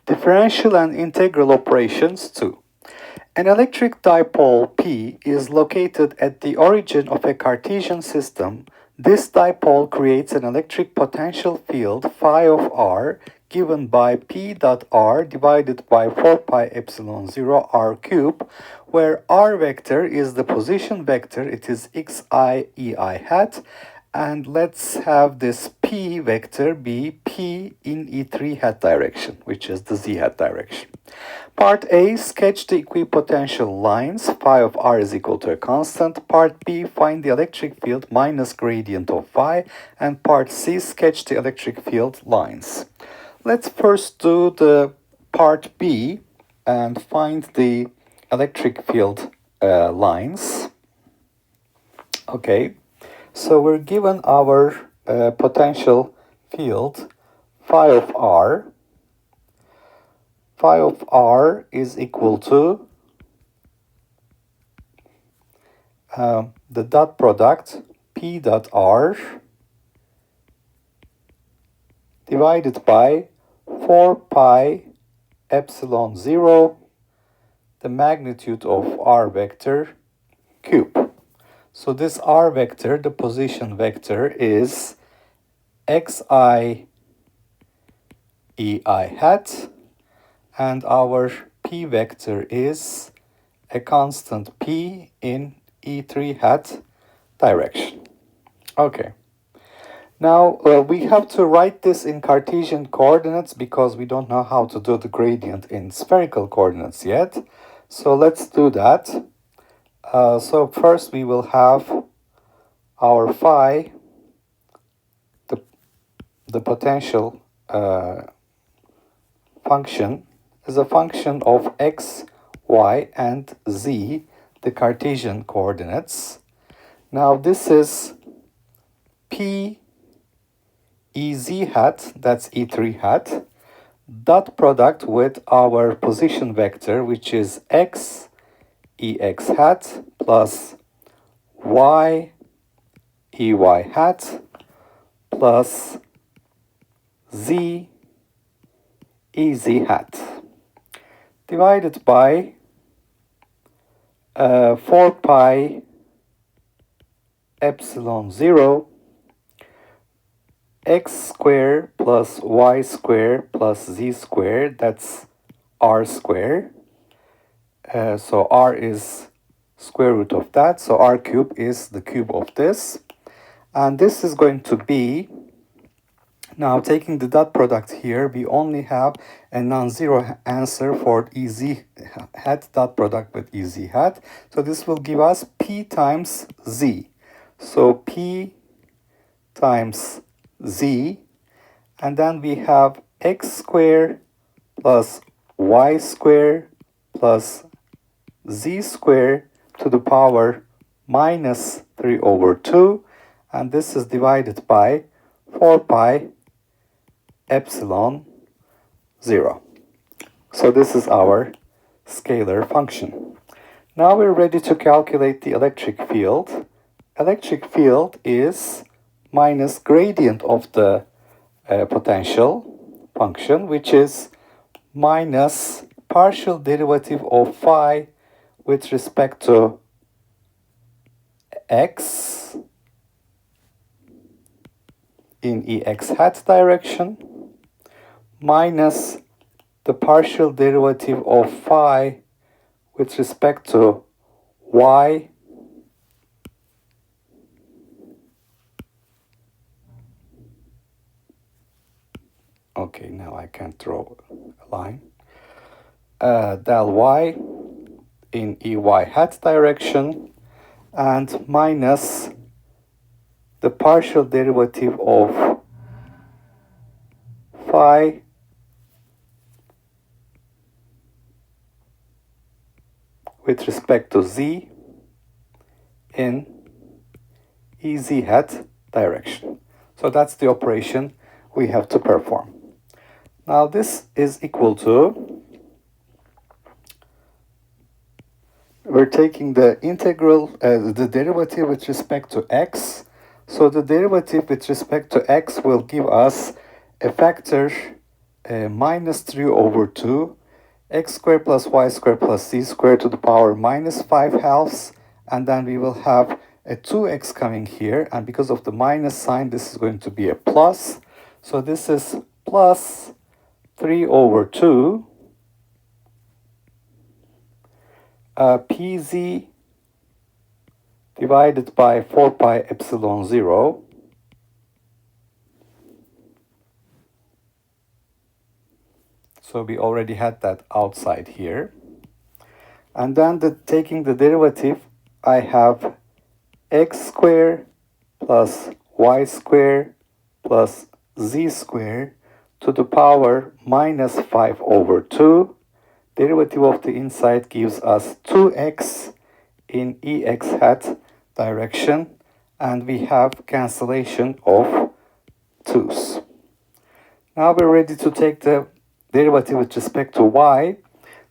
Differential and integral operations 2. An electric dipole P is located at the origin of a Cartesian system. This dipole creates an electric potential field phi of r given by P dot r divided by 4 pi epsilon 0 r cube, where r vector is the position vector, it is xi ei hat, and let's have this p vector be p in e3 hat direction, which is the z hat direction. Part A, sketch the equipotential lines. Phi of r is equal to a constant. Part B, find the electric field minus gradient of phi. And part C, sketch the electric field lines. Let's first do the part B and find the electric field lines. Okay, so we're given our potential field phi of r. Phi of r is equal to the dot product p dot r divided by 4 pi epsilon 0, the magnitude of r vector cube. So this r vector, the position vector, is xi ei hat, and our p vector is a constant p in e3 hat direction. Okay. Now we have to write this in Cartesian coordinates because we don't know how to do the gradient in spherical coordinates yet. So let's do that. So first we will have our phi, the potential function, is a function of x, y, and z, the Cartesian coordinates. Now this is p ez hat, that's e3 hat, dot product with our position vector, which is x ex hat plus y ey hat plus z ez hat, divided by 4 pi epsilon 0 x square plus y square plus z square, that's r square. So r is square root of that, so r cube is the cube of this. And this is going to be, now taking the dot product here, we only have a non-zero answer for ez hat dot product with ez hat. So this will give us p times z. So p times z, and then we have x square plus y square plus z square to the power minus 3 over 2, and this is divided by 4 pi epsilon 0. So this is our scalar function. Now we're ready to calculate the electric field. Electric field is minus gradient of the potential function, which is minus partial derivative of phi with respect to x in ex hat direction minus the partial derivative of phi with respect to y okay, now I can't draw a line, del y in ey hat direction, and minus the partial derivative of phi with respect to z in ez hat direction. So that's the operation we have to perform. Now this is equal to, we're taking the integral, the derivative with respect to x. So the derivative with respect to x will give us a factor minus 3 over 2 x squared plus y squared plus z squared to the power minus 5 halves, and then we will have a 2x coming here, and because of the minus sign this is going to be a plus, so this is plus 3 over 2 pz divided by 4 pi epsilon 0 . So we already had that outside here. And then taking the derivative, I have x squared plus y squared plus z squared to the power minus 5 over 2. Derivative of the inside gives us 2x in ex hat direction, and we have cancellation of 2's. Now we're ready to take the derivative with respect to y.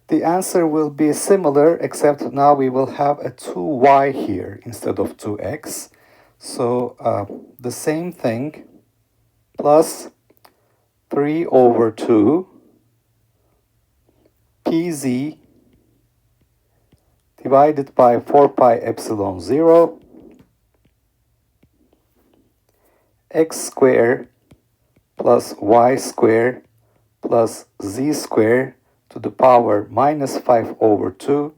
The answer will be similar, except now we will have a 2y here instead of 2x. So the same thing, plus 3 over 2 pz divided by 4 pi epsilon 0 x squared plus y squared plus z squared to the power minus 5 over 2,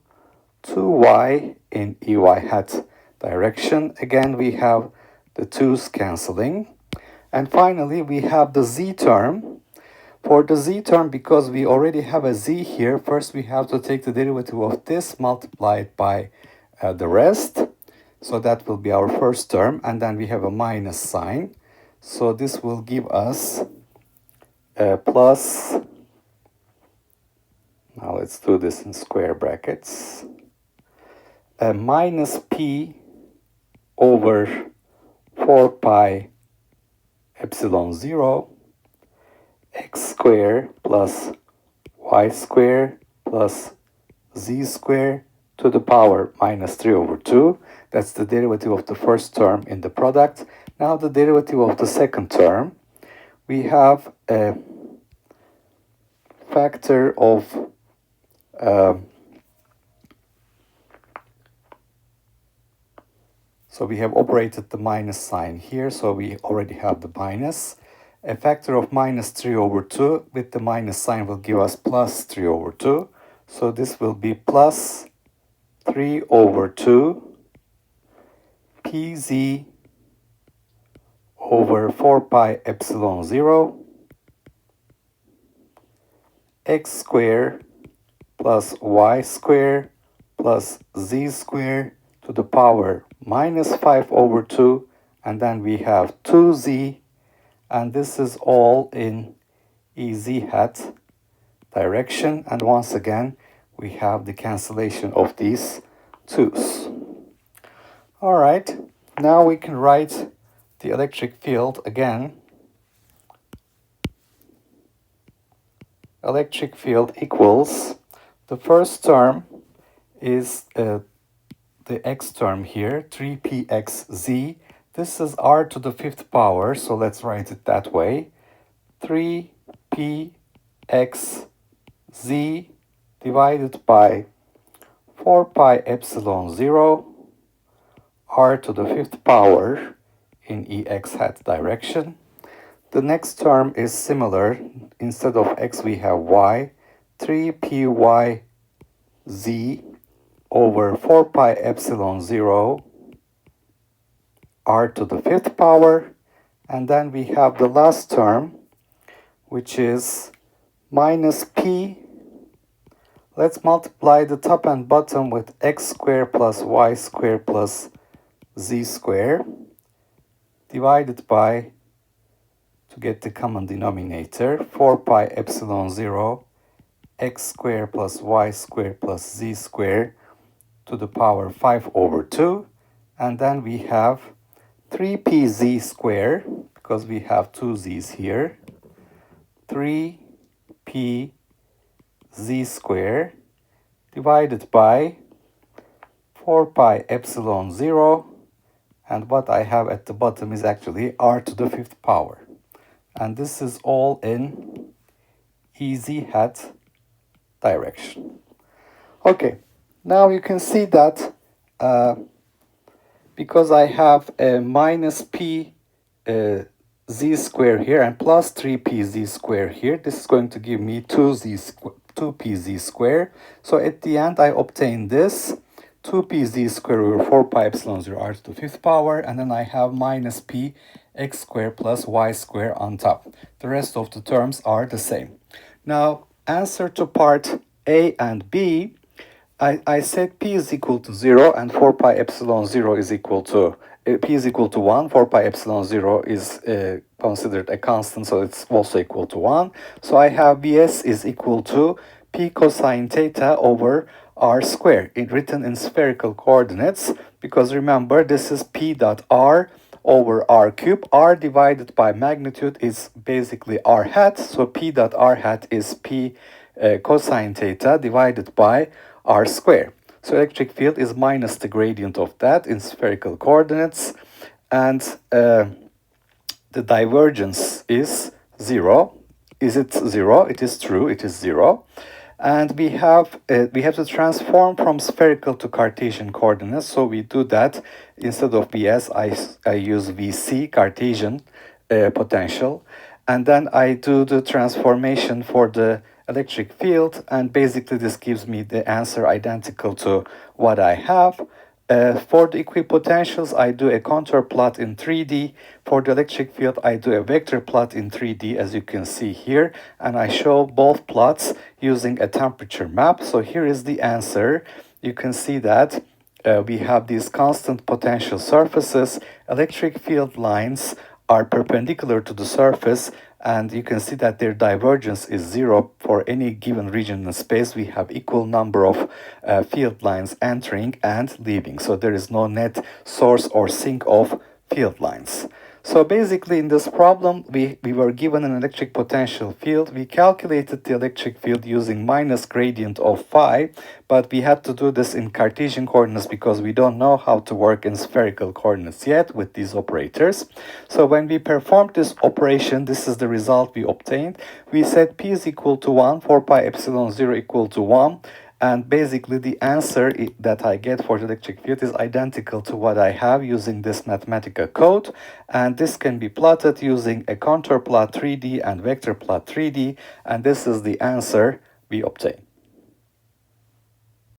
2y in ey hat direction. Again, we have the 2's canceling. And finally, we have the z term. For the z term, because we already have a z here, first we have to take the derivative of this multiplied by the rest. So that will be our first term, and then we have a minus sign. So this will give us plus, now let's do this in square brackets, minus p over 4 pi epsilon 0 x squared plus y squared plus z squared to the power minus 3 over 2. That's the derivative of the first term in the product. Now the derivative of the second term. We have a factor of so we have operated the minus sign here, so we already have the minus. A factor of minus 3 over 2 with the minus sign will give us plus 3 over 2. So this will be plus 3 over 2 pz over 4 pi epsilon 0 x squared plus y squared plus z squared to the power minus 5 over 2, and then we have 2z, and this is all in ez hat direction, and once again we have the cancellation of these 2's. All right, now we can write the electric field again. Electric field equals, the first term is the x term here, 3pxz. This is r to the 5th power, so let's write it that way. 3pxz divided by 4 pi epsilon 0 r to the 5th power in ex hat direction. The next term is similar. Instead of x, we have y. 3pyz over 4 pi epsilon 0 r to the 5th power. And then we have the last term, which is minus p. Let's multiply the top and bottom with x squared plus y squared plus z squared divided by, to get the common denominator, 4 pi epsilon 0 x squared plus y squared plus z squared to the power 5 over 2. And then we have 3pz squared, because we have two z's here, 3pz squared divided by 4 pi epsilon 0, and what I have at the bottom is actually r to the 5th power. And this is all in easy hat direction. Okay, now you can see that because I have a minus p z square here and plus 3p z square here, this is going to give me 2p z square. So at the end, I obtain this 2p z square over 4 pi epsilon 0 r to the fifth power, and then I have minus p x square plus y square on top. The rest of the terms are the same. Now, answer to part A and B, I said p is equal to 0 and 4 pi epsilon 0 is equal to, p is equal to 1, 4 pi epsilon 0 is considered a constant, so it's also equal to 1. So I have Vs is equal to p cosine theta over r squared, written in spherical coordinates, because remember this is p dot r over r cube. R divided by magnitude is basically r hat, so p dot r hat is p cosine theta divided by r squared. So electric field is minus the gradient of that in spherical coordinates, and the divergence is 0. Is it 0? It is true, it is 0. And we have to transform from spherical to Cartesian coordinates. So we do that. Instead of Vs, I use Vc, Cartesian potential. And then I do the transformation for the electric field. And basically this gives me the answer identical to what I have. For the equipotentials, I do a contour plot in 3D. For the electric field, I do a vector plot in 3D, as you can see here. And I show both plots using a temperature map. So here is the answer. You can see that we have these constant potential surfaces. Electric field lines are perpendicular to the surface, and you can see that their divergence is 0 for any given region in space. We have equal number of field lines entering and leaving, so there is no net source or sink of field lines. So basically in this problem, we were given an electric potential field. We calculated the electric field using minus gradient of phi, but we had to do this in Cartesian coordinates because we don't know how to work in spherical coordinates yet with these operators. So when we performed this operation, this is the result we obtained. We said p is equal to 1, 4 pi epsilon 0 equal to 1. And basically the answer that I get for the electric field is identical to what I have using this mathematical code. And this can be plotted using a contour plot 3D and vector plot 3D. And this is the answer we obtain.